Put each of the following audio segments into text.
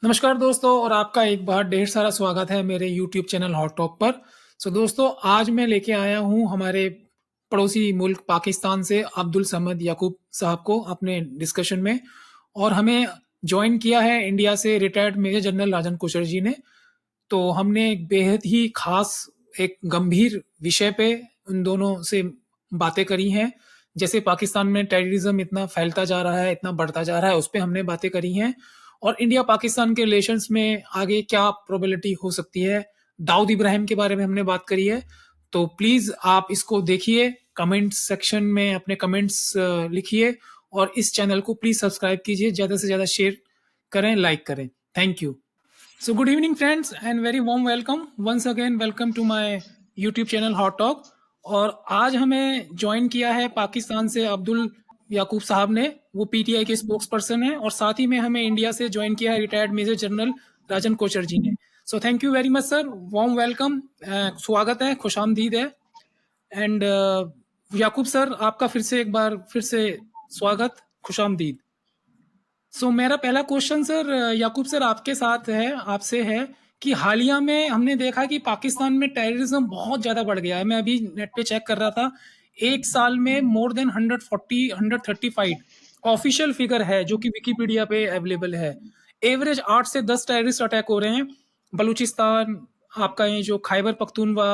नमस्कार दोस्तों और आपका एक बार ढेर सारा स्वागत है मेरे यूट्यूब चैनल हॉट टॉक पर। दोस्तों आज मैं लेके आया हूँ हमारे पड़ोसी मुल्क पाकिस्तान से अब्दुल समद याकूब साहब को अपने डिस्कशन में। और हमें जॉइन किया है इंडिया से रिटायर्ड मेजर जनरल राजन कोचर जी ने। तो हमने एक बेहद ही खास एक गंभीर विषय पे उन दोनों से बातें करी हैं। जैसे पाकिस्तान में टेररिज्म इतना फैलता जा रहा है, इतना बढ़ता जा रहा है, उस पे हमने बातें करी हैं। और इंडिया पाकिस्तान के रिलेशंस में आगे क्या प्रोबेबिलिटी हो सकती है, दाऊद इब्राहिम के बारे में हमने बात करी है। तो प्लीज़ आप इसको देखिए, कमेंट सेक्शन में अपने कमेंट्स लिखिए और इस चैनल को प्लीज़ सब्सक्राइब कीजिए, ज़्यादा से ज़्यादा शेयर करें, लाइक करें। Thank you. So good evening friends and very warm welcome once again welcome to my YouTube channel Hot Talk। और आज हमें ज्वाइन किया है पाकिस्तान से अब्दुल याकूब साहब ने। वो पीटीआई के स्पोक्स पर्सन हैं और साथ ही में हमें इंडिया से ज्वाइन किया है रिटायर्ड मेजर जनरल राजन कोचर जी ने। So thank you very much sir, warm welcome, स्वागत है, खुशामदीद है। एंड याकूब सर आपका फिर से एक बार फिर से स्वागत, खुशामदीद। मेरा पहला क्वेश्चन सर याकूब सर आपके साथ है, आपसे है कि हालिया में हमने देखा कि पाकिस्तान में टेररिज्म बहुत ज़्यादा बढ़ गया है। मैं अभी नेट पे चेक कर रहा था, एक साल में मोर देन 140 135 ऑफिशियल फिगर है जो कि विकिपीडिया पे अवेलेबल है। एवरेज 8 से 10 टेररिस्ट अटैक हो रहे हैं बलूचिस्तान, आपका ये जो खैबर पख्तूनवा।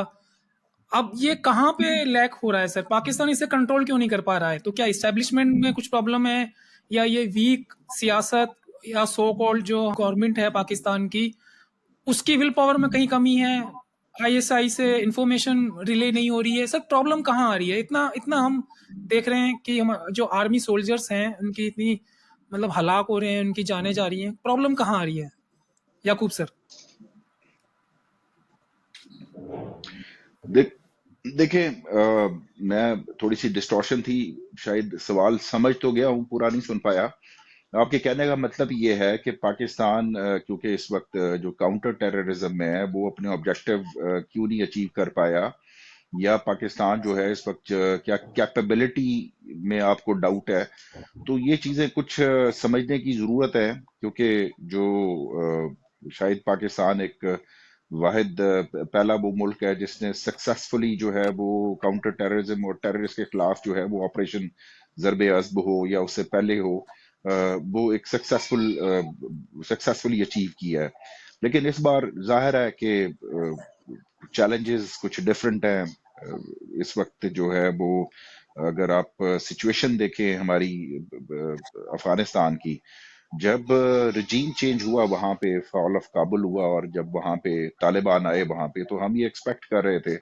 अब ये कहाँ पे लैक हो रहा है सर? पाकिस्तान इसे कंट्रोल क्यों नहीं कर पा रहा है? तो क्या इस्टेब्लिशमेंट में कुछ प्रॉब्लम है, या ये वीक सियासत, या सो कॉल्ड जो गवर्नमेंट है पाकिस्तान की, उसकी विल पावर में कहीं कमी है, आईएसआई से इंफॉर्मेशन रिले नहीं हो रही है? सर प्रॉब्लम कहाँ आ रही है? इतना इतना हम देख रहे हैं कि हम जो आर्मी सोल्जर्स हैं उनकी इतनी मतलब हलाक हो रहे हैं, उनकी जानें जा रही हैं, प्रॉब्लम कहाँ आ रही है याकूब सर? देख देखें, मैं थोड़ी सी डिस्टॉर्शन थी, शायद सवाल समझ तो गया हूँ, पूरा नहीं सुन पाया। आपके कहने का मतलब ये है कि पाकिस्तान क्योंकि इस वक्त जो काउंटर टेररिज्म में है वो अपने ऑब्जेक्टिव क्यों नहीं अचीव कर पाया, या पाकिस्तान जो है इस वक्त क्या कैपेबिलिटी में आपको डाउट है। तो ये चीजें कुछ समझने की जरूरत है, क्योंकि जो शायद पाकिस्तान एक वाहिद पहला वो मुल्क है जिसने सक्सेसफुली जो है वो काउंटर टेररिज्म और टेररिस्ट के खिलाफ जो है वो ऑपरेशन ज़रबे अज़्ब हो या उससे पहले हो, वो एक सक्सेसफुली अचीव किया है। लेकिन इस बार जाहिर है कि चैलेंजेस कुछ डिफरेंट हैं। इस वक्त जो है वो, अगर आप सिचुएशन देखें हमारी अफगानिस्तान की, जब रजीम चेंज हुआ वहां पे, फॉल ऑफ काबुल हुआ और जब वहां पे तालिबान आए वहां पे, तो हम ये एक्सपेक्ट कर रहे थे।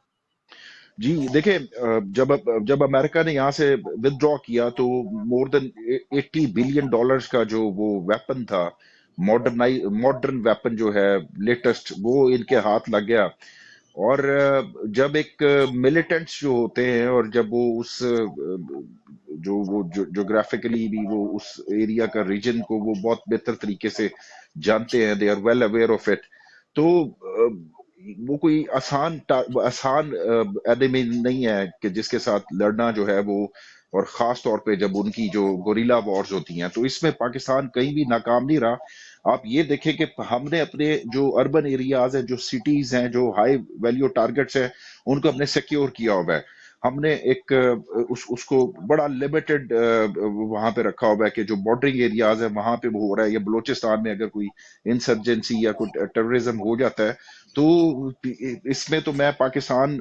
जी देखिए, जब अमेरिका ने यहाँ से विदड्रॉ किया तो मोर देन $80 बिलियन का जो वो वेपन था, मॉडर्न वेपन जो है लेटेस्ट, वो इनके हाथ लग गया। और जब एक मिलिटेंट्स जो होते हैं और जब वो उस जो वो जोग्राफिकली भी वो उस एरिया का रीजन को वो बहुत बेहतर तरीके से जानते हैं, they are well aware of it. तो वो कोई आसान एनिमी नहीं है कि जिसके साथ लड़ना जो है वो, और खास तौर पे जब उनकी जो गोरिल्ला वॉर्स होती हैं, तो इसमें पाकिस्तान कहीं भी नाकाम नहीं रहा। आप ये देखें कि हमने अपने जो अर्बन एरियाज हैं, जो सिटीज हैं, जो हाई वैल्यू टारगेट्स हैं, उनको हमने सिक्योर किया हुआ है। हमने एक उसको बड़ा लिमिटेड वहां पे रखा हुआ है कि जो बॉर्डरिंग एरियाज है वहां पे वो हो रहा है, या बलूचिस्तान में अगर कोई इंसर्जेंसी या कोई टेररिज्म हो जाता है, तो इसमें तो मैं पाकिस्तान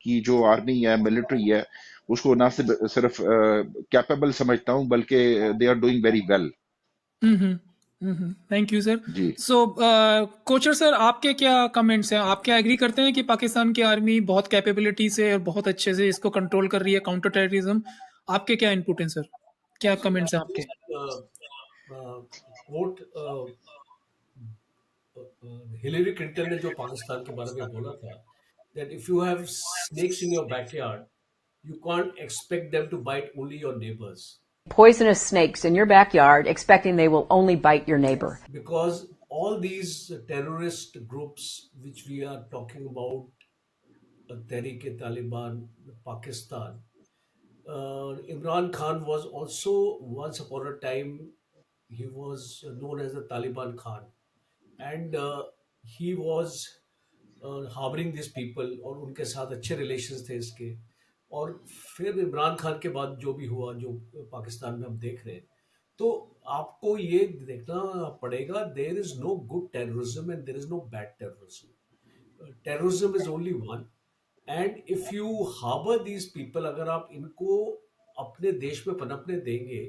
की जो आर्मी है, मिलिट्री है, उसको ना सिर्फ कैपेबल समझता हूँ, बल्कि they are doing very well. Thank you sir. जी कोचर सर आपके क्या कमेंट्स हैं? आप क्या एग्री करते हैं कि पाकिस्तान की आर्मी बहुत कैपेबिलिटी से और बहुत अच्छे से इसको कंट्रोल कर रही है, काउंटर टेररिज्म? आपके क्या इनपुट हैं सर? क्या See, कमेंट्स हैं this आपके? quote हिलेरी क्लिंटन ने जो पाकिस्तान के बारे में बोला था, that if you have snakes in your backyard, you can't expect them to bite only your neighbors. Poisonous snakes in your backyard, expecting they will only bite your neighbor. Because all these terrorist groups which we are talking about, Tehreek-e-Taliban, Pakistan, Imran Khan was also once upon a time, he was known as the Taliban Khan. and he was harbouring this people, और उनके साथ अच्छे relations थे इसके। और फिर इमरान खान के बाद जो भी हुआ, जो पाकिस्तान में हम देख रहे हैं, तो आपको ये देखना पड़ेगा, there is no good terrorism and there is no bad terrorism. Terrorism is only one, and if you harbour these people, अगर आप इनको अपने देश में पनपने देंगे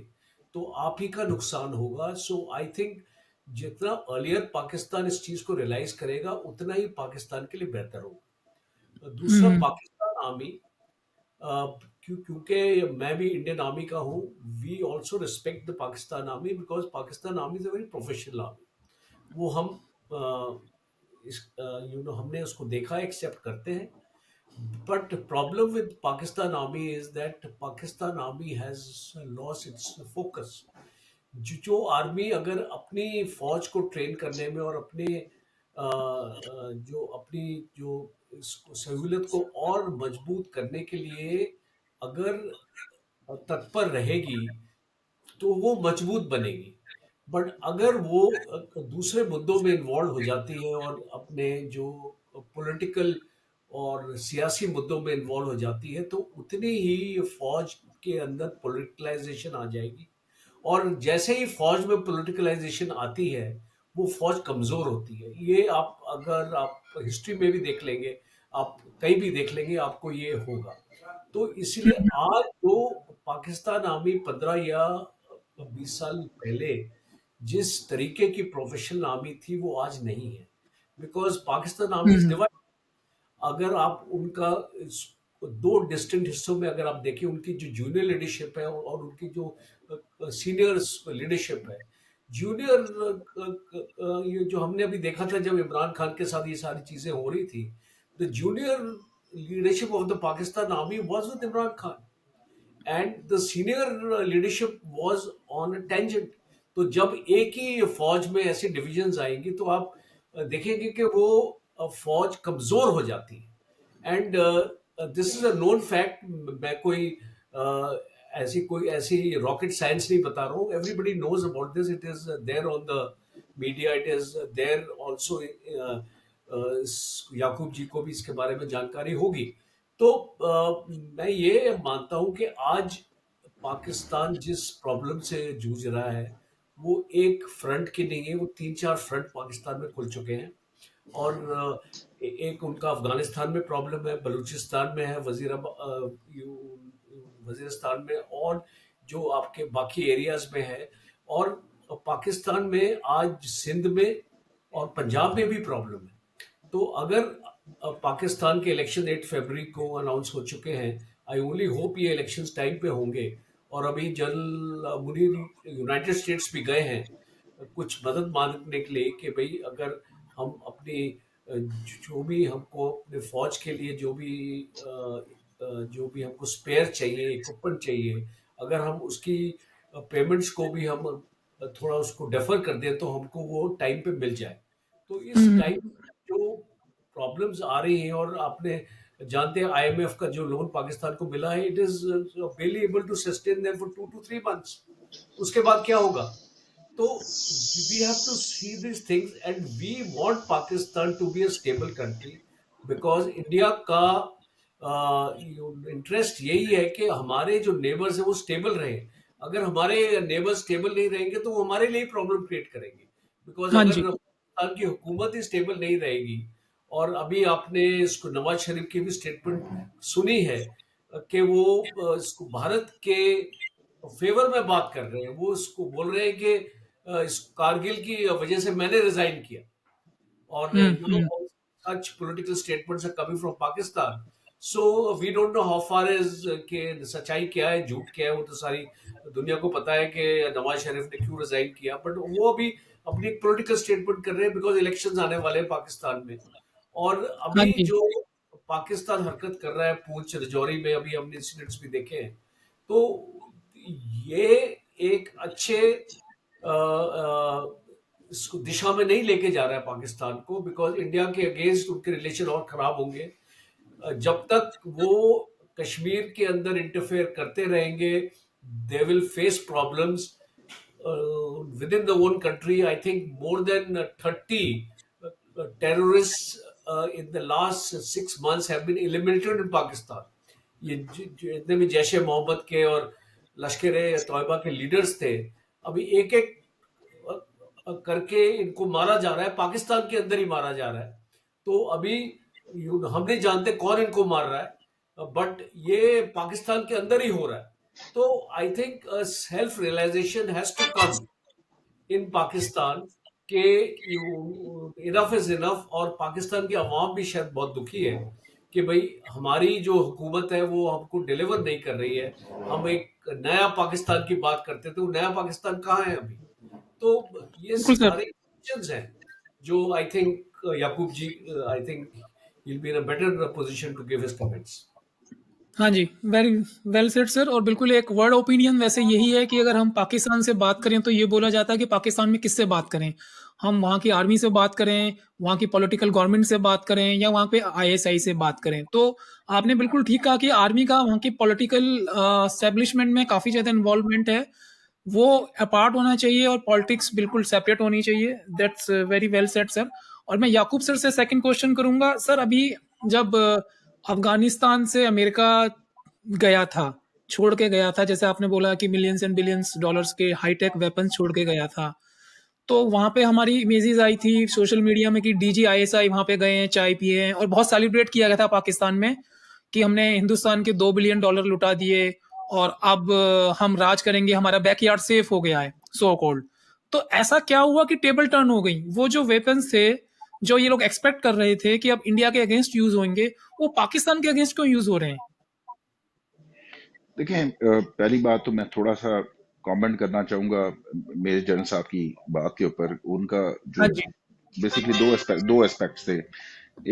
तो आप ही का नुकसान होगा। सो आई थिंक जितना अर्लियर पाकिस्तान इस चीज को रियलाइज करेगा, उतना ही पाकिस्तान के लिए बेहतर होगा। दूसरा, हम्म पाकिस्तान आर्मी, क्योंकि मैं भी इंडियन आर्मी का हूँ, we also respect the Pakistan army, because Pakistan army is a very professional army. वो हम हमने उसको देखा, एक्सेप्ट करते हैं। But problem with Pakistan Army is that Pakistan Army has lost its focus. जो आर्मी अगर अपनी फौज को ट्रेन करने में और अपने जो अपनी जो सहूलियत को और मजबूत करने के लिए अगर तत्पर रहेगी, तो वो मजबूत बनेगी। बट अगर वो दूसरे मुद्दों में इन्वॉल्व हो जाती है और अपने जो पॉलिटिकल और सियासी मुद्दों में इन्वॉल्व हो जाती है, तो उतनी ही फौज के अंदर पॉलिटिकलाइजेशन आ जाएगी। और जैसे ही फौज में पॉलिटिकलाइजेशन आती है, वो फौज कमजोर होती है। ये आप अगर आप हिस्ट्री में भी देख लेंगे, आप कहीं भी देख लेंगे, आपको ये होगा। तो इसलिए आज जो पाकिस्तान आर्मी 15 या 20 साल पहले जिस तरीके की प्रोफेशनल आर्मी थी, वो आज नहीं है, because Pakistan army is hmm divide. अगर आप उनका दो डिस्टिंक्ट हिस्सों में अगर आप देखें, उनकी जो जूनियर लीडरशिप है और उनकी जो सीनियर लीडरशिप है। जूनियर, ये जो हमने अभी देखा था जब इमरान खान के साथ ये सारी चीजें हो रही थी, the junior leadership of the Pakistan army was with Imran Khan, and the senior leadership was on a tangent. तो जब एक ही फौज में ऐसी डिविजन्स आएंगी, तो आप देखेंगे कि वो फौज कमजोर हो जाती है। And this is a known fact. मैं कोई ऐसी रॉकेट साइंस नहीं बता रहा हूँ, everybody knows about this, it is there on the media, it is there also. Yakub ji को भी इसके बारे में जानकारी होगी। तो मैं ये मानता हूं कि आज पाकिस्तान जिस प्रॉब्लम से जूझ रहा है, वो एक फ्रंट की नहीं है, वो 3-4 फ्रंट पाकिस्तान में खुल चुके हैं। और एक उनका अफगानिस्तान में प्रॉब्लम है, बलूचिस्तान में है, वजीरिस्तान में, और जो आपके बाकी एरियाज में है। और पाकिस्तान में आज सिंध में और पंजाब में भी प्रॉब्लम है। तो अगर पाकिस्तान के इलेक्शन 8 फरवरी को अनाउंस हो चुके हैं, आई ओनली होप ये इलेक्शंस टाइम पे होंगे। और अभी जनरल मुनीर यूनाइटेड स्टेट्स भी गए हैं कुछ मदद मांगने के लिए कि भाई अगर हम अपनी जो भी हमको अपने फौज के लिए जो भी हमको स्पेयर चाहिए, इक्विपमेंट चाहिए, अगर हम उसकी पेमेंट्स को भी हम थोड़ा उसको डेफर कर दें, तो हमको वो टाइम पे मिल जाए। तो इस टाइम हम्म जो प्रॉब्लम्स आ रही हैं, और आपने जानते हैं आईएमएफ का जो लोन पाकिस्तान को मिला है, it is barely able to sustain them for 2 to 3 months। उसके बाद क्या होगा? तो we have to see these things, and we want Pakistan to be a stable country, because India का इंटरेस्ट यही है कि हमारे जो नेबर्स है वो स्टेबल रहे। अगर हमारे नेबर्स स्टेबल नहीं रहेंगे, तो वो हमारे लिए प्रॉब्लम क्रिएट करेंगे। बिकॉज हाँ अगर जी पाकिस्तान की हुकूमत ही स्टेबल नहीं रहेगी, और अभी आपने इसको नवाज शरीफ की भी स्टेटमेंट सुनी है कि वो इसको भारत के फेवर में बात कर रहे हैं। वो इसको बोल रहे हैं कि इस कारगिल की वजह से मैंने रिजाइन किया। और हम्म such political statements are coming from Pakistan. So we don't know how far is के सच्चाई क्या है, झूठ क्या है। वो तो सारी दुनिया को पता है कि नवाज शरीफ ने क्यों रिजाइन किया, बट वो अभी अपनी एक पॉलिटिकल स्टेटमेंट कर रहे हैं, बिकॉज इलेक्शंस आने वाले हैं पाकिस्तान में। और हाँ अभी जी जो पाकिस्तान हरकत कर रहा है पूंछ राजौरी में, अभी हमने इंसिडेंट्स भी देखे हैं। तो ये एक अच्छे इसको दिशा में नहीं लेके जा रहा है पाकिस्तान को, बिकॉज इंडिया के अगेंस्ट उनके रिलेशन और खराब होंगे। जब तक वो कश्मीर के अंदर इंटरफेयर करते रहेंगे, they will face problems. within the one country, I think more than 30 terrorists in the last 6 months have been eliminated in Pakistan. ये जितने भी जैश ए मोहम्मद के और लश्कर ए तौयबा के लीडर्स थे, अभी एक एक करके इनको मारा जा रहा है, पाकिस्तान के अंदर ही मारा जा रहा है। तो अभी हम नहीं जानते कौन इनको मार रहा है, बट ये पाकिस्तान के अंदर ही हो रहा है। तो I think self realization has to come in Pakistan के इनफ इज इनफ, और पाकिस्तान की आवाम भी शायद बहुत दुखी है कि भाई हमारी जो हुकूमत है वो हमको डिलीवर नहीं कर रही है। हम एक नया पाकिस्तान की बात करते थे, वो नया पाकिस्तान कहाँ है अभी? तो ये बिल्कुल सर। सारे क्वेश्चंस हैं जो I think Yakub ji, I think he'll be in a better position to give his comments. हाँ जी, वेरी वेल सेड सर। और बिल्कुल एक वर्ड ओपिनियन वैसे यही है कि अगर हम पाकिस्तान से बात करें तो ये बोला जाता है कि पाकिस्तान में किससे बात करें, हम वहाँ की आर्मी से बात करें, वहाँ की पॉलिटिकल गवर्नमेंट से बात करें, या वहाँ पे आईएसआई से बात करें। तो आपने बिल्कुल ठीक कहा कि आर्मी का वहाँ की पॉलिटिकल एस्टेब्लिशमेंट में काफ़ी ज़्यादा इन्वॉल्वमेंट है, वो अपार्ट होना चाहिए और पॉलिटिक्स बिल्कुल सेपरेट होनी चाहिए। That's very well said sir. और मैं याकूब सर से सेकंड क्वेश्चन करूंगा। सर अभी जब अफगानिस्तान से अमेरिका गया था, छोड़ के गया था, जैसे आपने बोला कि मिलियंस एंड बिलियंस डॉलर्स के हाईटेक वेपन्स छोड़ के गया था, तो वहाँ पे हमारी इमेजेस आई थी सोशल मीडिया में कि DGISI वहाँ पे गए हैं, चाय पिए हैं, और बहुत सेलिब्रेट किया गया था पाकिस्तान में कि हमने हिंदुस्तान के $2 बिलियन लुटा दिए और अब हम राज करेंगे, हमारा बैकयार्ड सेफ हो गया है, सो कॉल्ड। तो ऐसा क्या हुआ कि टेबल टर्न हो गई? वो जो वेपन्स थे जो ये लोग एक्सपेक्ट कर रहे थे कि अब इंडिया के अगेंस्ट यूज होंगे, वो पाकिस्तान के अगेंस्ट क्यों यूज हो रहे हैं? देखें, पहली बात तो मैं थोड़ा सा कमेंट करना चाहूंगा मेरे जनरल साहब की बात के ऊपर। उनका हाँ जो जी। बेसिकली दो एस्पेक्ट्स थे।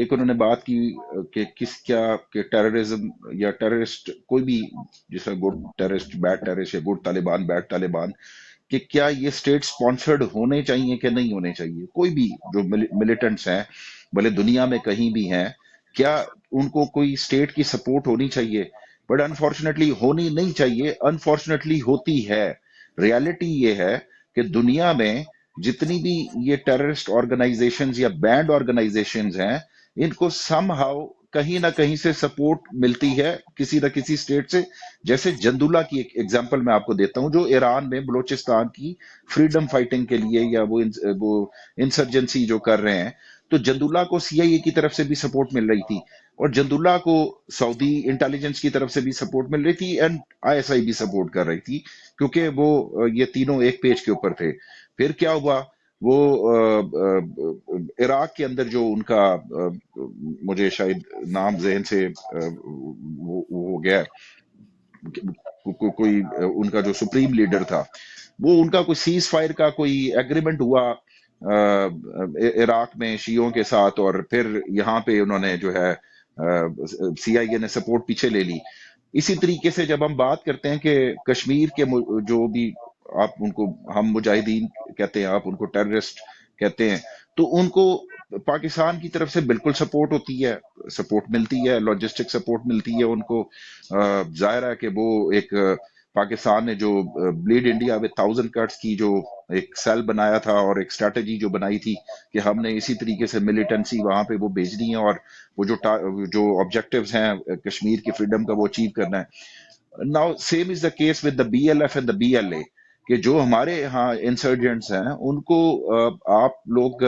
एक उन्होंने बात की कि किस क्या कि टेररिज्म या टेररिस्ट कोई भी, जैसा गुड टेररिस्ट, बैड टेररिस्ट, या गुड तालिबान, बैड तालिबान, कि क्या ये स्टेट स्पॉन्सर्ड होने चाहिए कि नहीं होने चाहिए। कोई भी जो मिलिटेंट्स हैं, भले दुनिया में कहीं भी हैं, क्या उनको कोई स्टेट की सपोर्ट होनी चाहिए? बट अनफॉर्चुनेटली होनी नहीं चाहिए, अनफॉर्चुनेटली होती है। रियलिटी ये है कि दुनिया में जितनी भी ये टेररिस्ट ऑर्गेनाइजेशंस या बैंड ऑर्गेनाइजेशंस हैं, इनको समहाउ कहीं ना कहीं से सपोर्ट मिलती है किसी न किसी स्टेट से। जैसे जंदुला की एक एग्जांपल मैं आपको देता हूं, जो ईरान में बलोचिस्तान की फ्रीडम फाइटिंग के लिए या वो इंसर्जेंसी जो कर रहे हैं, तो जंदुला को CIA की तरफ से भी सपोर्ट मिल रही थी, और जंदुला को सऊदी इंटेलिजेंस की तरफ से भी सपोर्ट मिल रही थी, एंड ISI भी सपोर्ट कर रही थी, क्योंकि वो ये तीनों एक पेज के ऊपर थे। फिर क्या हुआ, वो इराक के अंदर जो उनका मुझे शायद नाम जहन से वो हो गया, कोई उनका जो सुप्रीम लीडर था, वो उनका कोई सीज फायर का कोई एग्रीमेंट हुआ इराक में शियों के साथ, और फिर यहाँ पे उन्होंने जो है CIA ने सपोर्ट पीछे ले ली। इसी तरीके से जब हम बात करते हैं कि कश्मीर के जो भी, आप उनको, हम मुजाहिदीन कहते हैं, आप उनको टेररिस्ट कहते हैं, तो उनको पाकिस्तान की तरफ से बिल्कुल सपोर्ट होती है, सपोर्ट मिलती है, लॉजिस्टिक सपोर्ट मिलती है उनको। जाहिर है कि वो एक पाकिस्तान ने जो ब्लीड इंडिया विद 1000 कट्स की जो एक सेल बनाया था और एक स्ट्रेटजी जो बनाई थी कि हमने इसी तरीके से मिलिटेंसी वहां पे वो भेजनी है, और वो जो ऑब्जेक्टिव्स हैं कश्मीर की फ्रीडम का, वो अचीव करना है। Now same is the case with the BLF and the BLA, कि जो हमारे यहाँ इंसर्जेंट्स हैं उनको आप लोग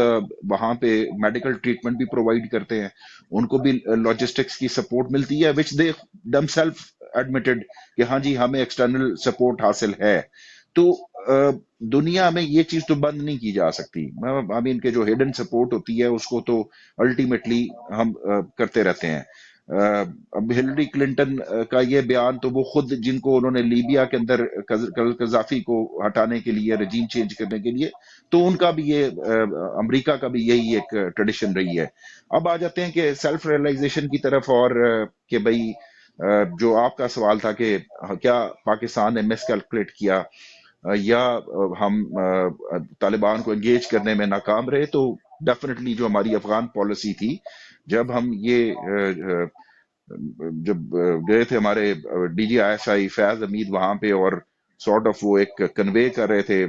वहां पे मेडिकल ट्रीटमेंट भी प्रोवाइड करते हैं, उनको भी लॉजिस्टिक्स की सपोर्ट मिलती है, विच दे themselves एडमिटेड कि हाँ जी हमें एक्सटर्नल सपोर्ट हासिल है। तो दुनिया में ये चीज तो बंद नहीं की जा सकती। आई मीन के जो हिडन सपोर्ट होती है उसको तो अल्टीमेटली हम करते रहते हैं। अब हिलरी क्लिंटन का ये बयान, तो वो खुद, जिनको उन्होंने लीबिया के अंदर कजाफी को हटाने के लिए, रजीम चेंज करने के लिए, तो उनका भी ये अमेरिका का भी यही एक ट्रेडिशन रही है। अब आ जाते हैं कि सेल्फ रियलाइजेशन की तरफ, और कि भाई जो आपका सवाल था कि क्या पाकिस्तान ने मिसकैलकुलेट किया या हम तालिबान को एंगेज करने में नाकाम रहे, तो डेफिनेटली जो हमारी अफगान पॉलिसी थी, जब हम ये जब गए थे हमारे DGISI फैज हमीद वहां पे, और सॉर्ट ऑफ वो एक कन्वे कर रहे थे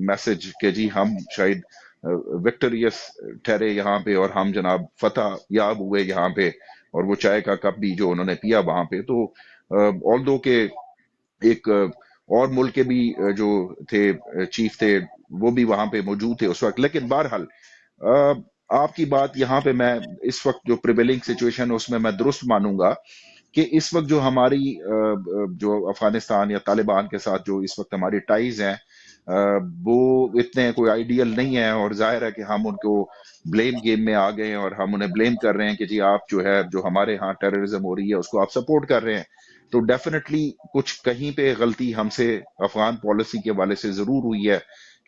मैसेज कि जी हम शायद विक्टोरियस ठहरे यहाँ पे और हम जनाब फतह याब हुए यहाँ पे, और वो चाय का कप भी जो उन्होंने पिया वहां पे। तो ऑल दो के एक और मुल्क के भी जो थे चीफ थे वो भी वहां पे मौजूद थे उस वक्त। लेकिन बहरहाल आपकी बात यहाँ पे मैं इस वक्त जो प्रिवेलिंग सिचुएशन है उसमें मैं दुरुस्त मानूंगा कि इस वक्त जो हमारी जो अफगानिस्तान या तालिबान के साथ जो इस वक्त हमारी टाइज हैं वो इतने कोई आइडियल नहीं है, और जाहिर है कि हम उनको ब्लेम गेम में आ गए हैं और हम उन्हें ब्लेम कर रहे हैं कि जी आप जो है जो हमारे यहाँ टेररिज्म हो रही है उसको आप सपोर्ट कर रहे हैं। तो डेफिनेटली कुछ कहीं पे गलती हमसे अफगान पॉलिसी के हवाले से जरूर हुई है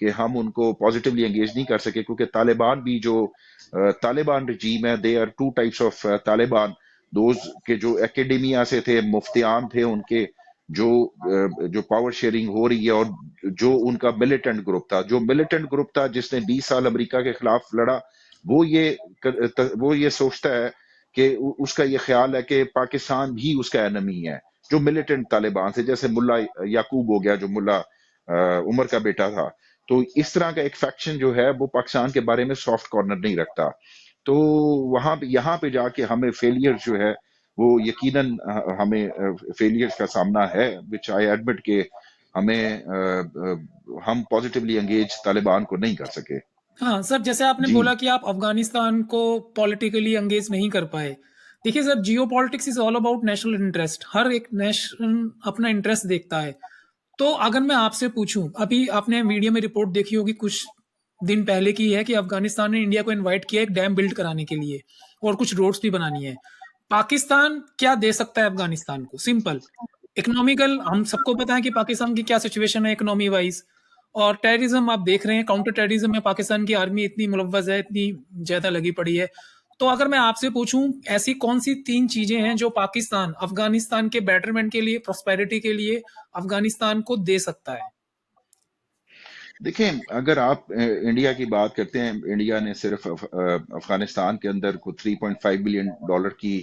कि हम उनको पॉजिटिवली एंगेज नहीं कर सके, क्योंकि तालिबान भी जो तालिबान रजीम है, they are two types of Taliban. Those के जो एकेडमिया से थे, मुफ्तियान थे उनके, जो पावर शेयरिंग हो रही है, और जो उनका मिलिटेंट ग्रुप था, जो मिलिटेंट ग्रुप था जिसने 20 साल अमेरिका के खिलाफ लड़ा, वो ये सोचता है कि उसका ये ख्याल है कि पाकिस्तान भी उसका एनिमी है, जो मिलिटेंट तालिबान से, जैसे मुल्ला याकूब हो गया जो मुल्ला उमर का बेटा था। तो इस तरह का एक फैक्शन जो है वो पाकिस्तान के बारे में सॉफ्ट कॉर्नर नहीं रखता। तो वहां पे यहाँ पे जाके हमें फेलियर जो है वो यकीनन हमें फेलियर्स का सामना है, विच आई एडमिट के हम पॉजिटिवली एंगेज तालिबान को नहीं कर सके। हाँ, सर जैसे आपने जी। बोला कि आप अफ़गानिस्तान को पॉलिटिकली एंगेज नहीं कर पाए। देखिए sir, geopolitics is all about national interest. हर एक नेशन अपना इंटरेस्ट देखता है। तो अगर मैं आपसे पूछूं, अभी आपने मीडिया में रिपोर्ट देखी होगी कुछ दिन पहले की है कि अफगानिस्तान ने इंडिया को इनवाइट किया एक डैम बिल्ड कराने के लिए और कुछ रोड्स भी बनानी है। पाकिस्तान क्या दे सकता है अफगानिस्तान को? सिंपल इकोनॉमिकल, हम सबको पता है कि पाकिस्तान की क्या सिचुएशन है इकोनॉमी वाइज। और टेररिज्म आप देख रहे हैं, काउंटर टेररिज्म में पाकिस्तान की आर्मी इतनी मुलव्वज है, इतनी ज्यादा लगी पड़ी है। तो अगर मैं आपसे पूछूं, ऐसी कौन सी 3 चीजें हैं जो पाकिस्तान अफगानिस्तान के बेटरमेंट के लिए, प्रोस्पेरिटी के लिए अफगानिस्तान को दे सकता है? देखें, अगर आप इंडिया की बात करते हैं, इंडिया ने सिर्फ अफगानिस्तान के अंदर को $3.5 बिलियन की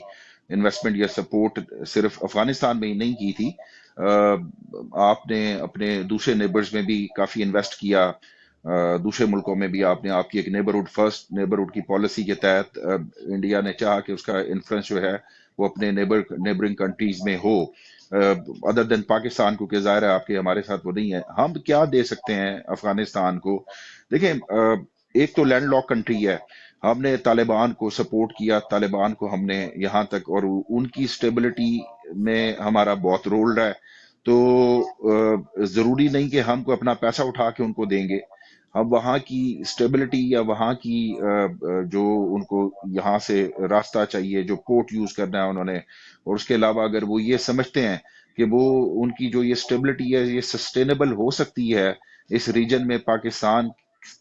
इन्वेस्टमेंट या सपोर्ट सिर्फ अफगानिस्तान में ही नहीं की थी। आपने अपने दूसरे नेबर्स में भी काफी इन्वेस्ट किया। दूसरे मुल्कों में भी आपने आपकी एक नेबरहुड फर्स्ट नेबरहुड की पॉलिसी के तहत इंडिया ने चाहा कि उसका इन्फ्लुएंस जो है वो अपने नेबरिंग कंट्रीज में हो, अदर देन पाकिस्तान, क्योंकि जाहिर है आपके हमारे साथ वो नहीं है। हम क्या दे सकते हैं अफगानिस्तान को? देखें, एक तो लैंड लॉक कंट्री है। हमने तालिबान को सपोर्ट किया, तालिबान को हमने यहाँ तक, और उनकी स्टेबिलिटी में हमारा बहुत रोल रहा है। तो जरूरी नहीं कि हमको अपना पैसा उठा के उनको देंगे। हम वहाँ की स्टेबिलिटी या वहाँ की जो उनको यहाँ से रास्ता चाहिए, जो पोर्ट यूज करना है उन्होंने, और उसके अलावा अगर वो ये समझते हैं कि वो उनकी जो ये स्टेबिलिटी है ये सस्टेनेबल हो सकती है इस रीजन में पाकिस्तान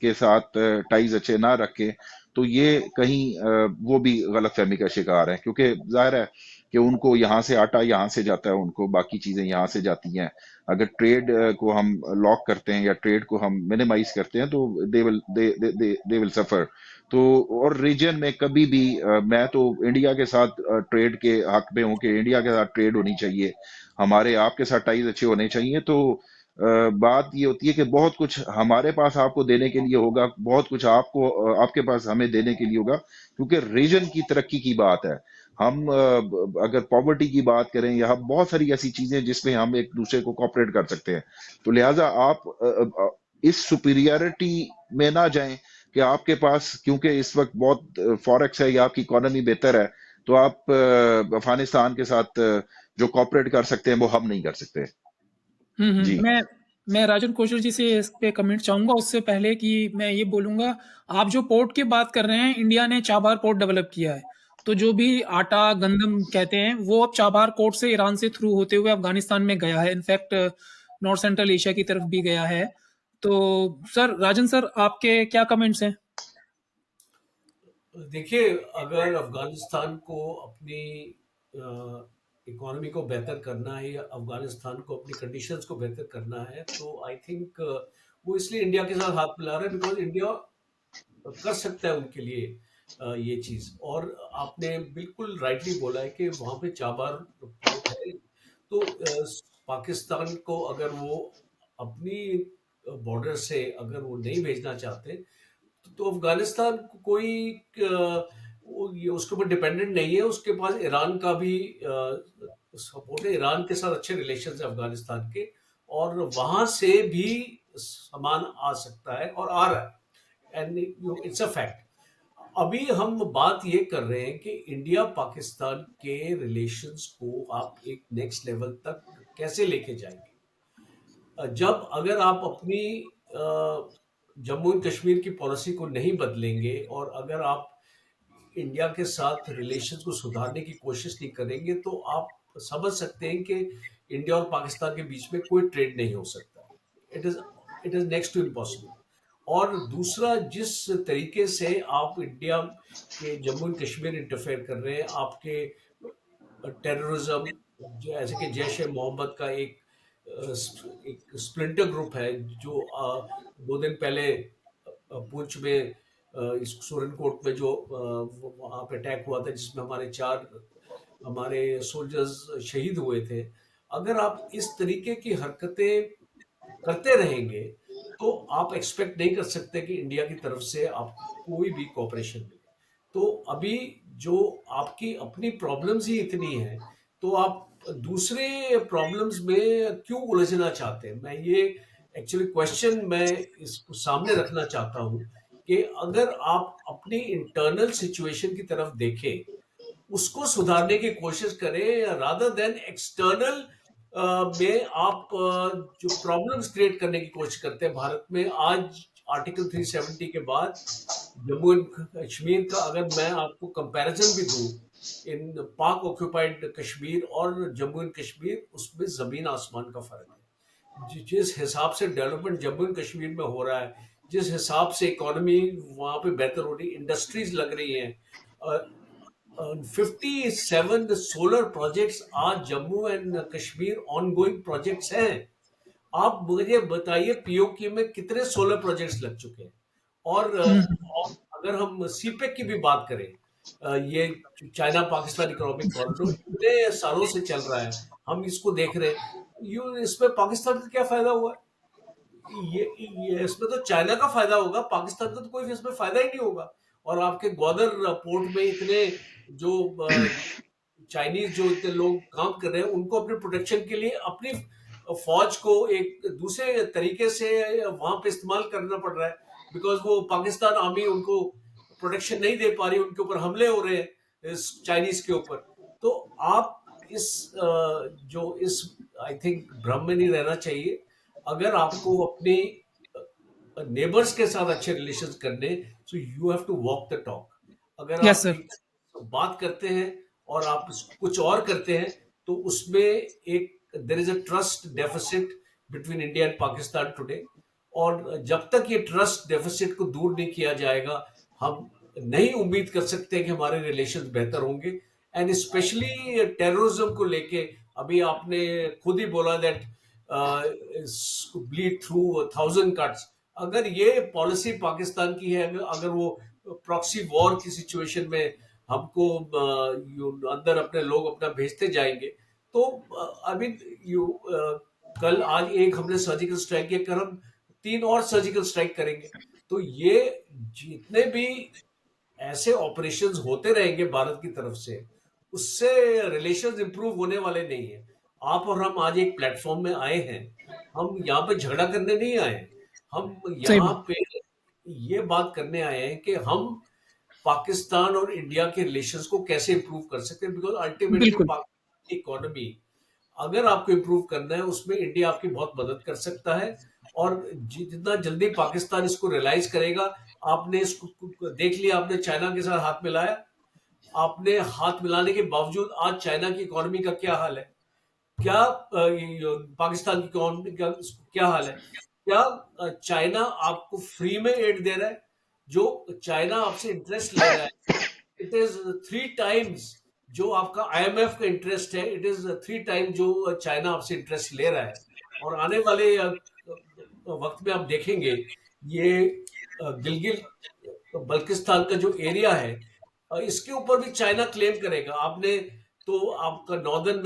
के साथ टाइज अच्छे ना रखे, तो ये कहीं वो भी गलतफहमी का शिकार है, क्योंकि जाहिर है कि उनको यहाँ से आटा यहाँ से जाता है, उनको बाकी चीजें यहाँ से जाती हैं। अगर ट्रेड को हम लॉक करते हैं या ट्रेड को हम मिनिमाइज करते हैं तो दे विल सफर। तो और रीजन में कभी भी मैं तो इंडिया के साथ ट्रेड के हक में हूँ कि इंडिया के साथ ट्रेड होनी चाहिए, हमारे आपके साथ टाइज अच्छे होने चाहिए। तो बात ये होती है कि बहुत कुछ हमारे पास आपको देने के लिए होगा, बहुत कुछ आपके पास हमें देने के लिए होगा, क्योंकि रीजन की तरक्की की बात है। हम अगर पॉवर्टी की बात करें या हम बहुत सारी ऐसी चीजें जिसमें हम एक दूसरे को कॉपरेट कर सकते हैं, तो लिहाजा आप इस सुपीरियरिटी में ना जाएं कि आपके पास क्योंकि इस वक्त बहुत फॉरेक्स है या आपकी इकोनॉमी बेहतर है, तो आप अफगानिस्तान के साथ जो कॉपरेट कर सकते हैं वो हम नहीं कर सकते। जी। मैं राजन कौशल जी से इस पे कमेंट चाहूँगा, उससे पहले कि मैं ये बोलूँगा, आप जो पोर्ट की बात कर रहे हैं, इंडिया ने चाबार पोर्ट डेवलप किया है। तो जो भी आटा, गंदम कहते हैं, वो अब चाबार पोर्ट से ईरान से थ्रू होते हुए अफ़गानिस्तान में गया है। इनफैक्ट नॉर्थ सेंट्रल एशिया की तरफ भी गया है। तो सर, राजन सर, आपके क्या कमेंट्स हैं? देखिए, अगर अफगानिस्तान को अपनी इकोनॉमी को बेहतर करना है या अफगानिस्तान को अपनी कंडीशंस को बेहतर करना है, तो आई थिंक वो इसलिए इंडिया के साथ हाथ मिला रहा है बिकॉज इंडिया कर सकता है उनके लिए ये चीज़। और आपने बिल्कुल राइटली बोला है कि वहाँ पे चाबार पोर्ट है। तो पाकिस्तान को अगर वो अपनी बॉर्डर से अगर वो नहीं भेजना चाहते, तो अफगानिस्तान को कोई उसके ऊपर डिपेंडेंट नहीं है। उसके पास ईरान का भी सपोर्ट है, ईरान के साथ अच्छे रिलेशन है अफगानिस्तान के, और वहां से भी सामान आ सकता है और आ रहा है, एंड इट्स अ फैक्ट। अभी हम बात ये कर रहे हैं कि इंडिया पाकिस्तान के रिलेशंस को आप एक नेक्स्ट लेवल तक कैसे लेके जाएंगे। जब अगर आप अपनी जम्मू एंड कश्मीर की पॉलिसी को नहीं बदलेंगे, और अगर आप इंडिया के साथ रिलेशंस को सुधारने की कोशिश नहीं करेंगे, तो आप समझ सकते हैं कि इंडिया और पाकिस्तान के बीच में कोई ट्रेड नहीं हो सकता। It is next to impossible. और दूसरा, जिस तरीके से आप इंडिया के जम्मू एंड कश्मीर इंटरफेयर कर रहे हैं, आपके टेररिज्म, जैसे कि जैश ए मोहम्मद का एक स्प्लिंटर ग्रुप है, जो 2 दिन पहले पुंछ में इस सुरनकोट में जो वहाँ पे अटैक हुआ था, जिसमें हमारे सोल्जर्स शहीद हुए थे। अगर आप इस तरीके की हरकतें करते रहेंगे, तो आप एक्सपेक्ट नहीं कर सकते कि इंडिया की तरफ से आपको कोई भी कोऑपरेशन मिले। तो अभी जो आपकी अपनी प्रॉब्लम्स ही इतनी हैं, तो आप दूसरे प्रॉब्लम्स में क्यों उलझना चाहते हैं? मैं ये एक्चुअली क्वेश्चन मैं इसको सामने रखना चाहता हूँ कि अगर आप अपनी इंटरनल सिचुएशन की तरफ देखें, उसको सुधारने की कोशिश करें, रादर देन एक्सटर्नल में आप जो प्रॉब्लम्स क्रिएट करने की कोशिश करते हैं भारत में। आज आर्टिकल 370 के बाद जम्मू एंड कश्मीर का अगर मैं आपको कंपैरिजन भी दूं, इन पाक ऑक्यूपाइड कश्मीर और जम्मू एंड कश्मीर, उसमें जमीन आसमान का फर्क है। जिस हिसाब से डेवलपमेंट जम्मू एंड कश्मीर में हो रहा है, जिस हिसाब से इकोनॉमी वहां पे बेहतर हो रही है, इंडस्ट्रीज लग रही हैं, 57 सोलर प्रोजेक्ट्स आज Jammu and Kashmir ongoing projects हैं। आप मुझे बताइए पीओके में कितने सोलर प्रोजेक्ट्स लग चुके हैं। और अगर हम सीपेक की भी बात करें, ये चाइना पाकिस्तान इकोनॉमिक कॉरिडोर इतने सालों से चल रहा है, हम इसको देख रहे हैं। इसमें पाकिस्तान का क्या फायदा हुआ है? ये इसमें तो चाइना का फायदा होगा, पाकिस्तान का तो कोई इसमें फायदा ही नहीं होगा। और आपके ग्वादर पोर्ट में इतने जो चाइनीज जो इतने लोग काम कर रहे हैं, उनको अपने प्रोटेक्शन के लिए अपनी फौज को एक दूसरे तरीके से वहां पे इस्तेमाल करना पड़ रहा है, बिकॉज वो पाकिस्तान आर्मी उनको प्रोटेक्शन नहीं दे पा रही, उनके ऊपर हमले हो रहे हैं इस चाइनीज के ऊपर। तो आप इस इस आई थिंक भ्रम में नहीं रहना चाहिए। अगर आपको अपने नेबर्स के साथ अच्छे रिलेशंस करने, so you have to walk the talk. अगर यस आप सर। एक बात करते हैं और आप कुछ और करते हैं, तो उसमें एक there is a trust deficit between India and Pakistan today. और जब तक ये ट्रस्ट डेफिसिट को दूर नहीं किया जाएगा, हम नहीं उम्मीद कर सकते कि हमारे रिलेशंस बेहतर होंगे। एंड स्पेशली टेररिज्म को लेके, अभी आपने खुद ही बोला दैट ब्लीड थ्रू 1000 cuts। अगर ये पॉलिसी पाकिस्तान की है, अगर वो प्रॉक्सी वॉर की सिचुएशन में हमको अंदर अपने लोग अपना भेजते जाएंगे, तो आई मीन कल आज एक हमने सर्जिकल स्ट्राइक किया, कल हम 3 और सर्जिकल स्ट्राइक करेंगे। तो ये जितने भी ऐसे ऑपरेशंस होते रहेंगे भारत की तरफ से, उससे रिलेशंस इंप्रूव होने वाले नहीं है। आप और हम आज एक प्लेटफॉर्म में आए हैं, हम यहाँ पे झगड़ा करने नहीं आए हैं। हम सही यहाँ बात। पे ये बात करने आए हैं कि हम पाकिस्तान और इंडिया के रिलेशंस को कैसे इंप्रूव कर सकते हैं, बिकॉज अल्टीमेटली बिल्कुल। पाकिस्तान की इकोनॉमी अगर आपको इंप्रूव करना है, उसमें इंडिया आपकी बहुत मदद कर सकता है। और जितना जल्दी पाकिस्तान इसको रियलाइज करेगा, आपने इसको देख लिया, आपने चाइना के साथ हाथ मिलाया, आपने हाथ मिलाने के बावजूद आज चाइना की इकोनॉमी का क्या हाल है, क्या पाकिस्तान की इकोनॉमी का क्या हाल है, क्या चाइना आपको फ्री में एड दे रहा है? जो चाइना आपसे इंटरेस्ट ले रहा है, इट इज 3 times जो आपका आईएमएफ का इंटरेस्ट है, इट इज 3 times जो चाइना आपसे इंटरेस्ट ले रहा है। और आने वाले वक्त में आप देखेंगे, ये गिलगित बल्किस्तान का जो एरिया है, इसके ऊपर भी चाइना क्लेम करेगा। आपने तो आपका नॉर्दर्न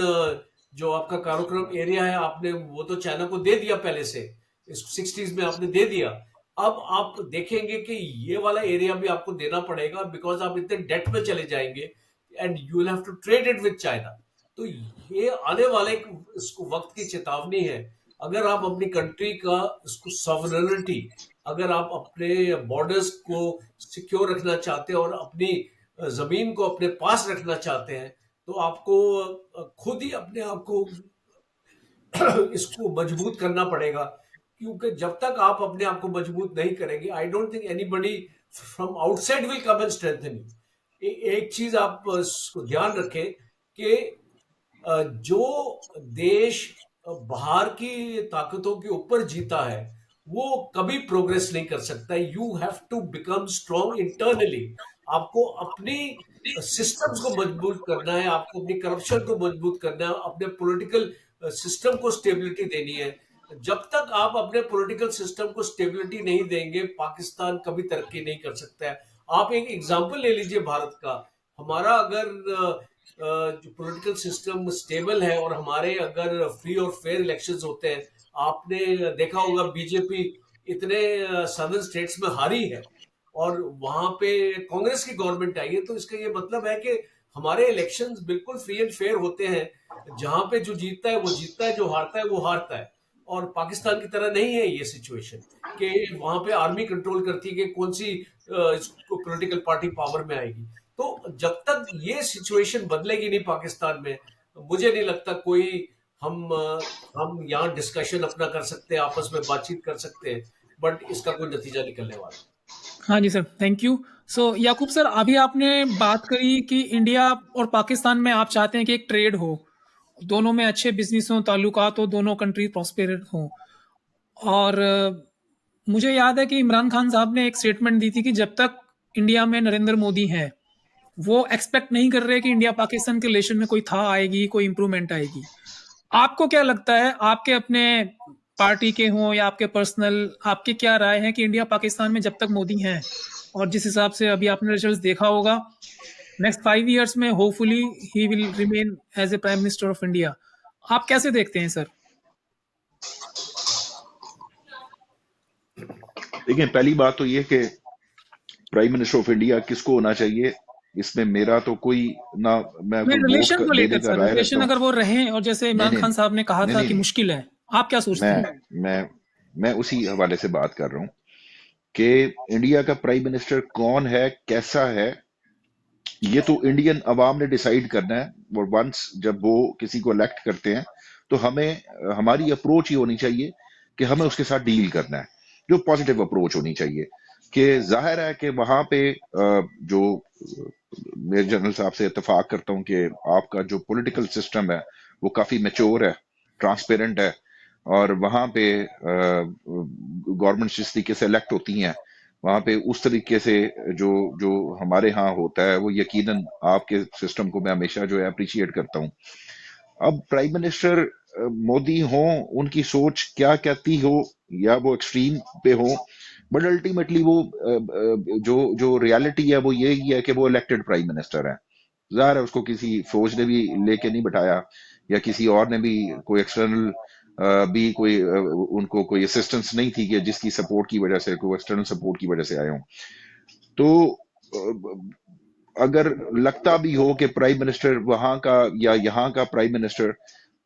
जो आपका काराकोरम एरिया है, आपने वो तो चाइना को दे दिया पहले से, इस 60s में आपने दे दिया। अब आप देखेंगे कि ये वाला एरिया भी आपको देना पड़ेगा, बिकॉज आप इतने डेट में चले जाएंगे and you will have to trade it with China. तो ये आने वाले इसको वक्त की चेतावनी है। अगर आप अपनी कंट्री का इसको सॉवरेनिटी, अगर आप अपने बॉर्डर्स को सिक्योर रखना चाहते हैं और अपनी जमीन को अपने पास रखना चाहते हैं, तो आपको खुद ही अपने आप को इसको मजबूत करना पड़ेगा। क्योंकि जब तक आप अपने आप को मजबूत नहीं करेंगे, I don't think anybody from outside will come and strengthen you. एक चीज आप इसको ध्यान रखें कि जो देश बाहर की ताकतों के ऊपर जीता है, वो कभी प्रोग्रेस नहीं कर सकता। You have to become strong internally. आपको अपनी सिस्टम्स को मजबूत करना है, आपको अपनी करप्शन को मजबूत करना है, अपने पॉलिटिकल सिस्टम को स्टेबिलिटी देनी है। जब तक आप अपने पॉलिटिकल सिस्टम को स्टेबिलिटी नहीं देंगे, पाकिस्तान कभी तरक्की नहीं कर सकता है। आप एक एग्जांपल ले लीजिए भारत का। हमारा अगर जो पॉलिटिकल सिस्टम स्टेबल है और हमारे अगर फ्री और फेयर इलेक्शंस होते हैं, आपने देखा होगा बीजेपी इतने सदर्न स्टेट्स में हारी है और वहां पे कांग्रेस की गवर्नमेंट आई है। तो इसका ये मतलब है कि हमारे इलेक्शंस बिल्कुल फ्री एंड फेयर होते हैं। जहां पे जो जीतता है वो जीतता है, जो हारता है वो हारता है। और पाकिस्तान की तरह नहीं है ये सिचुएशन कि वहां पे आर्मी कंट्रोल करती है कि कौन सी पॉलिटिकल पार्टी पावर में आएगी। तो जब तक ये सिचुएशन बदलेगी नहीं पाकिस्तान में, मुझे नहीं लगता कोई हम यहाँ डिस्कशन अपना कर सकते हैं, आपस में बातचीत कर सकते हैं, बट इसका कोई नतीजा निकलने वाला है। हाँ जी sir, thank you. So Yakub sir, अभी आपने बात करी कि इंडिया और पाकिस्तान में आप चाहते हैं कि एक ट्रेड हो, दोनों में अच्छे बिजनेस हों, ताल्लुकात हो, दोनों कंट्री प्रॉस्पेर हों। और मुझे याद है कि इमरान खान साहब ने एक स्टेटमेंट दी थी कि जब तक इंडिया में नरेंद्र मोदी हैं, वो एक्सपेक्ट नहीं कर रहे कि इंडिया पाकिस्तान के रिलेशन में कोई था आएगी, कोई इंप्रूवमेंट आएगी। आपको क्या लगता है, आपके अपने पार्टी के हों या आपके पर्सनल, आपकी क्या राय है कि इंडिया पाकिस्तान में जब तक मोदी हैं, और जिस हिसाब से अभी आपने रिजल्ट देखा होगा, नेक्स्ट 5 इयर्स में hopefully he will remain as a prime minister of India, आप कैसे देखते हैं सर? देखिए, पहली बात तो ये कि प्राइम मिनिस्टर ऑफ इंडिया किसको होना चाहिए, इसमें मेरा तो कोई ना, मैं नहीं, कोई रिलेशन को वोट देने लेकर का सर, राय रिलेशन रखता हूँ। अगर वो रहें, और जैसे नहीं इमरान नहीं खान साहब ने कहा नहीं था नहीं कि नहीं, मुश्किल है, आप क्या सोचते हैं? मैं उसी हवाले से बात कर रहा हूँ कि इंडिया का प्राइम मिनिस्टर कौन है, कैसा है, ये तो इंडियन अवाम ने डिसाइड करना है। और वंस जब वो किसी को इलेक्ट करते हैं, तो हमें हमारी अप्रोच ही होनी चाहिए कि हमें उसके साथ डील करना है, जो पॉजिटिव अप्रोच होनी चाहिए। कि जाहिर है कि वहां पे जो मेजर जनरल साहब से इत्तेफाक करता हूं कि आपका जो पॉलिटिकल सिस्टम है वो काफी मैच्योर है, ट्रांसपेरेंट है, और वहां पे गवर्नमेंट जिस तरीके से इलेक्ट होती हैं, वहां पे उस तरीके से जो जो हमारे यहाँ होता है, वो यकीनन आपके सिस्टम को मैं हमेशा जो है अप्रिशिएट करता हूँ। अब प्राइम मिनिस्टर मोदी हो, उनकी सोच क्या कहती हो, या वो एक्सट्रीम पे हो, बट अल्टीमेटली वो जो जो रियलिटी है वो यही है कि वो इलेक्टेड प्राइम मिनिस्टर है। जाहिर है उसको किसी फौज ने भी लेके नहीं बिठाया, या किसी और ने भी कोई एक्सटर्नल भी कोई उनको कोई असिस्टेंस नहीं थी कि जिसकी सपोर्ट की वजह से, कोई एक्सटर्नल सपोर्ट की वजह से आए हों। तो अगर लगता भी हो कि प्राइम मिनिस्टर वहां का या यहाँ का प्राइम मिनिस्टर,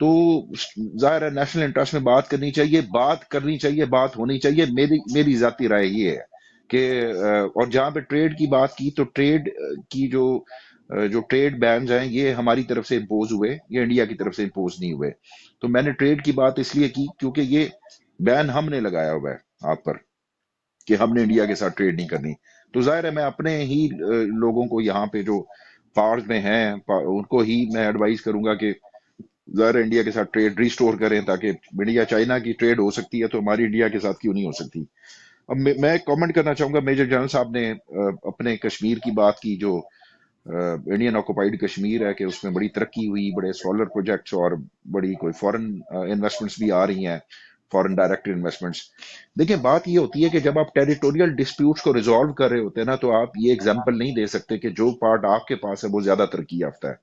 तो जाहिर है नेशनल इंटरेस्ट में बात करनी चाहिए, बात होनी चाहिए। मेरी जाती राय ये है कि और जहां पे ट्रेड की बात की, तो ट्रेड की जो ट्रेड बैन्स हैं, ये हमारी तरफ से इम्पोज हुए, ये इंडिया की तरफ से इम्पोज नहीं हुए। तो मैंने ट्रेड की बात इसलिए की क्योंकि ये बैन हमने लगाया हुआ है आप पर, कि हमने इंडिया के साथ ट्रेड नहीं करनी। तो जाहिर है मैं अपने ही लोगों को यहाँ पे जो पार्स में हैं, उनको ही मैं एडवाइस करूंगा कि जाहिर है इंडिया के साथ ट्रेड रिस्टोर करें, ताकि इंडिया चाइना की ट्रेड हो सकती है, तो हमारी इंडिया के साथ क्यों नहीं हो सकती। अब मैं कमेंट करना चाहूंगा, मेजर जनरल साहब ने अपने कश्मीर की बात की, जो इंडियन ऑक्युपाइड कश्मीर है, कि उसमें बड़ी तरक्की हुई, बड़े सोलर प्रोजेक्ट्स और बड़ी कोई फॉरेन इन्वेस्टमेंट्स भी आ रही हैं, फॉरेन डायरेक्ट इन्वेस्टमेंट्स। देखिए, बात ये होती है कि जब आप टेरिटोरियल डिस्प्यूट्स को रिजॉल्व कर रहे होते हैं ना, तो आप ये एग्जांपल नहीं दे सकते कि जो पार्ट आपके पास है वो ज्यादा तरक्की याफ्ता है।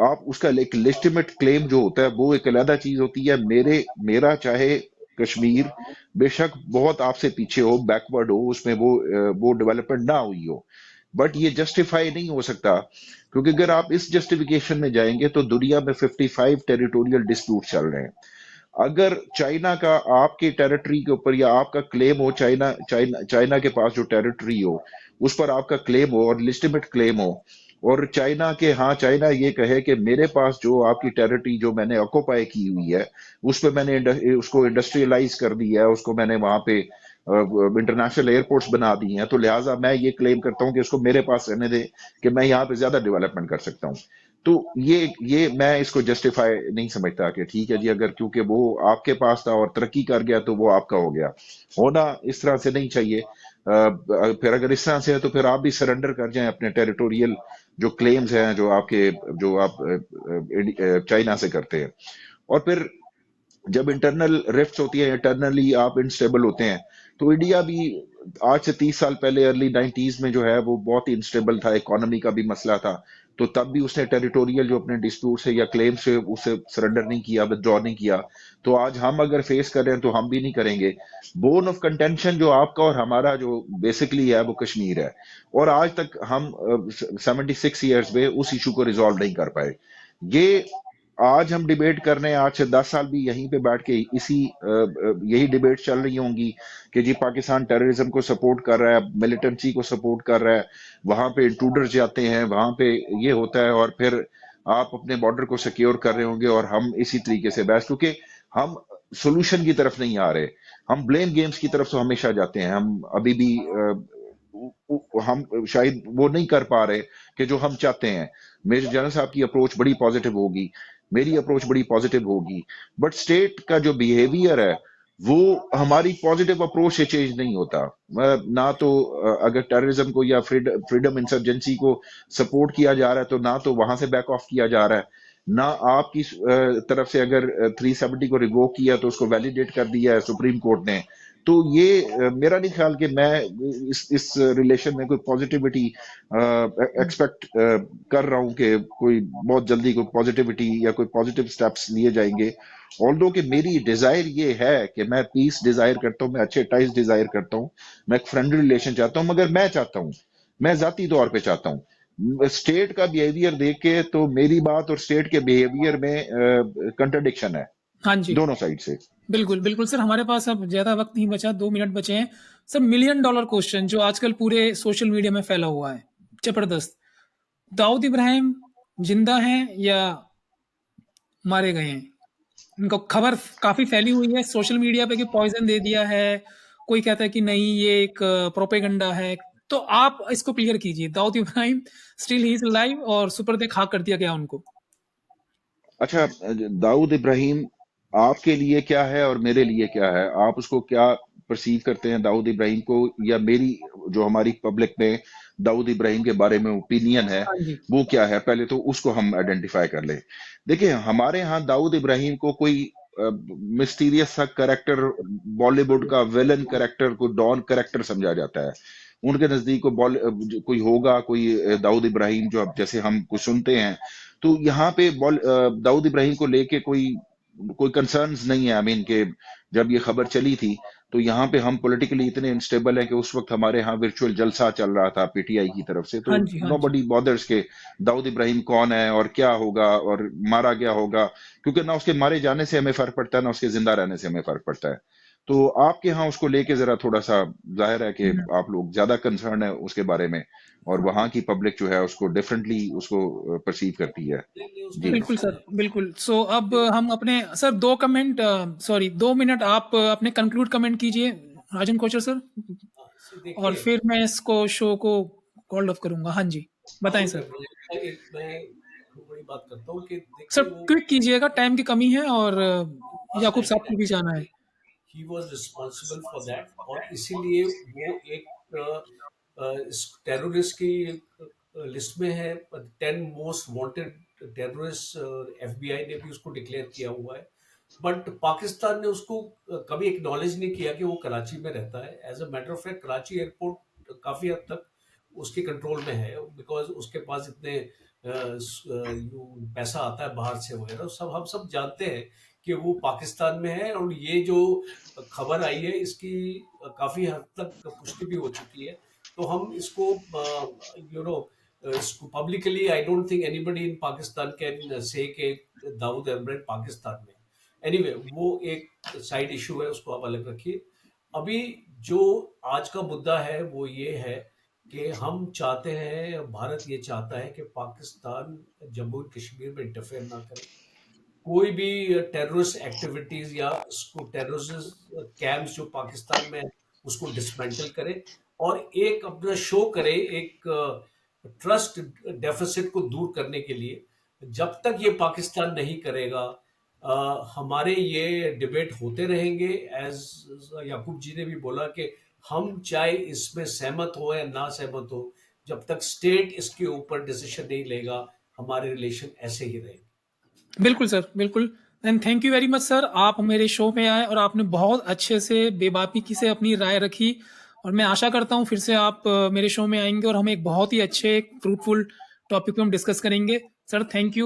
आप उसका एक लेजिटिमेट क्लेम जो होता है वो एक अलग चीज होती है। मेरा चाहे कश्मीर बेशक बहुत आपसे पीछे हो, बैकवर्ड हो, उसमें वो डेवलपमेंट ना हुई हो, बट ये जस्टिफाई नहीं हो सकता, क्योंकि अगर आप इस जस्टिफिकेशन में जाएंगे तो दुनिया में 55 टेरिटोरियल डिस्प्यूट चल रहे हैं। अगर चाइना का आपके टेरिटरी के ऊपर, या आपका क्लेम हो चाइना चाइना चाइना के पास जो टेरिटरी हो उस पर आपका क्लेम हो और लिस्टिमेट क्लेम हो, और चाइना ये कहे कि मेरे पास जो आपकी टेरिटरी जो मैंने ऑक्युपाई की हुई है उस पे मैंने उसको इंडस्ट्रियलाइज कर दिया है, उसको मैंने वहां पे इंटरनेशनल एयरपोर्ट्स बना दी हैं, तो लिहाजा मैं ये क्लेम करता हूं कि उसको मेरे पास रहने दे कि मैं यहाँ पे ज्यादा डेवलपमेंट कर सकता हूँ। तो ये मैं इसको जस्टिफाई नहीं समझता कि ठीक है जी, अगर क्योंकि वो आपके पास था और तरक्की कर गया तो वो आपका हो गया। होना इस तरह से नहीं चाहिए। फिर अगर इस तरह से है तो फिर आप भी सरेंडर कर जाएं अपने टेरिटोरियल जो क्लेम्स हैं जो आप चाइना से करते हैं। और फिर जब इंटरनल रिफ्ट्स होती है, इंटरनली आप इनस्टेबल होते हैं, तो इंडिया भी आज से 30 साल पहले अर्ली 90s में जो है वो बहुत ही इनस्टेबल था, इकोनॉमी का भी मसला था, तो तब भी उसने टेरिटोरियल जो अपने डिस्प्यूट से या क्लेम से उसे सरेंडर नहीं किया, विदड्रॉ नहीं किया। तो आज हम अगर फेस कर रहे हैं तो हम भी नहीं करेंगे। बोन ऑफ कंटेंशन जो आपका और हमारा जो बेसिकली है वो कश्मीर है, और आज तक हम 76 ईयर्स में उस इशू को रिजॉल्व नहीं कर पाए। ये आज हम डिबेट कर रहे हैं, आज से 10 साल भी यहीं पे बैठ के यही डिबेट चल रही होंगी कि जी पाकिस्तान टेररिज्म को सपोर्ट कर रहा है, मिलिटेंसी को सपोर्ट कर रहा है, वहां पे इंट्रूडर्स जाते हैं, वहां पे ये होता है, और फिर आप अपने बॉर्डर को सिक्योर कर रहे होंगे और हम इसी तरीके से बहस, क्योंकि हम सोल्यूशन की तरफ नहीं आ रहे, हम ब्लेम गेम्स की तरफ तो हमेशा जाते हैं। हम अभी भी हम शायद वो नहीं कर पा रहे कि जो हम चाहते हैं। मेजर जनरल साहब की अप्रोच बड़ी पॉजिटिव होगी, मेरी अप्रोच बड़ी पॉजिटिव होगी, बट स्टेट का जो बिहेवियर है वो हमारी पॉजिटिव अप्रोच से चेंज नहीं होता। ना तो अगर टेररिज्म को या फ्रीडम इंसर्जेंसी को सपोर्ट किया जा रहा है तो ना तो वहां से बैक ऑफ किया जा रहा है, ना आपकी तरफ से अगर 370 को रिवोक किया तो उसको वैलिडेट कर दिया है सुप्रीम कोर्ट ने। तो ये मेरा नहीं ख्याल कि मैं इस रिलेशन में कोई पॉजिटिविटी एक्सपेक्ट कर रहा हूं कि कोई बहुत जल्दी कोई पॉजिटिविटी या कोई पॉजिटिव स्टेप्स लिए जाएंगे। ऑल्दो कि मेरी डिजायर ये है कि मैं पीस डिजायर करता हूँ, मैं अच्छे टाइज डिजायर करता हूँ, मैं एक फ्रेंडली रिलेशन चाहता हूँ, मगर मैं चाहता हूँ, मैं जाती तौर पे चाहता हूँ स्टेट का बिहेवियर देख के, तो मेरी बात और स्टेट के बिहेवियर में कंट्रडिक्शन है हाँ जी। दोनों साइड से। बिल्कुल, बिल्कुल सर, हमारे पास अब ज़्यादा वक़्त नहीं बचा, 2 मिनट बचे हैं। सर, मिलियन डॉलर क्वेश्चन जो आजकल पूरे सोशल मीडिया में फैला हुआ है, ज़बरदस्त। दाऊद इब्राहिम ज़िंदा हैं या मारे गए हैं? उनको खबर काफ़ी फैली हुई है सोशल मीडिया पे कि पॉइज़न दे दिया है, कोई कहता है कि नहीं ये एक प्रोपेगेंडा है। तो आप इसको क्लियर कीजिए, Dawood Ibrahim still he is alive और सुपुर्द खाक कर दिया गया उनको? अच्छा, दाऊद इब्राहिम आपके लिए क्या है और मेरे लिए क्या है? आप उसको क्या परसीव करते हैं दाऊद इब्राहिम को, या मेरी जो हमारी पब्लिक में दाऊद इब्राहिम के बारे में ओपिनियन है हाँ जी। वो क्या है? पहले तो उसको हम आइडेंटिफाई कर लें। देखिए, हमारे यहाँ दाऊद इब्राहिम को कोई मिस्टीरियस सा कैरेक्टर, बॉलीवुड का विलन कैरेक्टर, कोई डॉन कैरेक्टर समझा जाता है। उनके नजदीक कोई होगा, कोई दाऊद इब्राहिम जो अब जैसे हम कुछ सुनते हैं, तो यहाँ पे दाऊद इब्राहिम को लेके कोई कोई कंसर्न्स नहीं है। आई मीन के जब ये खबर चली थी तो यहाँ पे हम पॉलिटिकली इतने अनस्टेबल है कि उस वक्त हमारे यहाँ वर्चुअल जलसा चल रहा था पीटीआई की तरफ से, तो हाँ जी, हाँ जी। नोबडी बॉदर्स के दाऊद इब्राहिम कौन है और क्या होगा और मारा गया होगा, क्योंकि ना उसके मारे जाने से हमें फर्क पड़ता है ना उसके जिंदा रहने से हमें फर्क पड़ता है। तो आपके यहाँ उसको लेके जरा थोड़ा सा जाहिर है कि हुँ। आप लोग ज्यादा कंसर्न है उसके बारे में, और वहां की पब्लिक जो है उसको डिफरेंटली उसको परसीव करती है। नहीं, नहीं, उसका जी। बिल्कुल सर, उसका बिल्कुल। सो अब देखिए, हम अपने सर 2 कमेंट सॉरी 2 मिनट आप अपने कंक्लूड कमेंट कीजिए, राजन कोचर सर, और देखिए, फिर मैं इसको शो को कॉल्ड ऑफ करूँगा। हाँ जी, बताएँ ठीक है, सर। मैं बड़ी बात करता हूँ कि सर देखिए वो क्विक कीजिएगा, टाइम की कमी है और लास्ट याकूब टाइम साहब को भी जाना है। He was responsible for that, और इसीलिए वो एक इस टेररिस्ट की लिस्ट में है। 10 मोस्ट वांटेड टेररिस्ट, एफबीआई ने भी उसको डिक्लेयर किया हुआ है, बट पाकिस्तान ने उसको कभी एक्नॉलेज नहीं किया कि वो कराची में रहता है। As a matter of fact Karachi airport काफी हद तक उसके कंट्रोल में है, बिकॉज उसके पास इतने पैसा आता है बाहर से वगैरह, सब हम सब जानते हैं कि वो पाकिस्तान में है। और ये जो खबर आई है इसकी काफी हद तक पुष्टि भी हो चुकी है। तो हम इसको यू नो इसको publicly, I don't think anybody in Pakistan can say के दाऊद इब्राहिम पाकिस्तान में। एनीवे वो एक साइड इशू है, उसको आप अलग रखिए। अभी जो आज का मुद्दा है वो ये है कि हम चाहते हैं, भारत ये चाहता है कि पाकिस्तान जम्मू एंड कश्मीर में इंटरफेयर ना करे। कोई भी टेररिस्ट एक्टिविटीज या उसको टेररिस्ट कैंप्स जो पाकिस्तान में है, उसको डिसमेंटल करे और एक अपना शो करे, एक ट्रस्ट डेफिसिट को दूर करने के लिए। जब तक ये पाकिस्तान नहीं करेगा, हमारे ये डिबेट होते रहेंगे। एज याकूब जी ने भी बोला कि हम चाहे इसमें सहमत हो या ना सहमत हो, जब तक स्टेट इसके ऊपर डिसीजन नहीं लेगा, हमारे रिलेशन ऐसे ही रहेंगे। बिल्कुल सर, बिल्कुल। And thank you very much sir, आप मेरे शो में आए और आपने बहुत अच्छे से बेबाकी से अपनी राय रखी और मैं आशा करता हूँ फिर से आप मेरे शो में आएँगे और हम एक बहुत ही अच्छे फ्रूटफुल टॉपिक पे हम डिस्कस करेंगे। Sir thank you.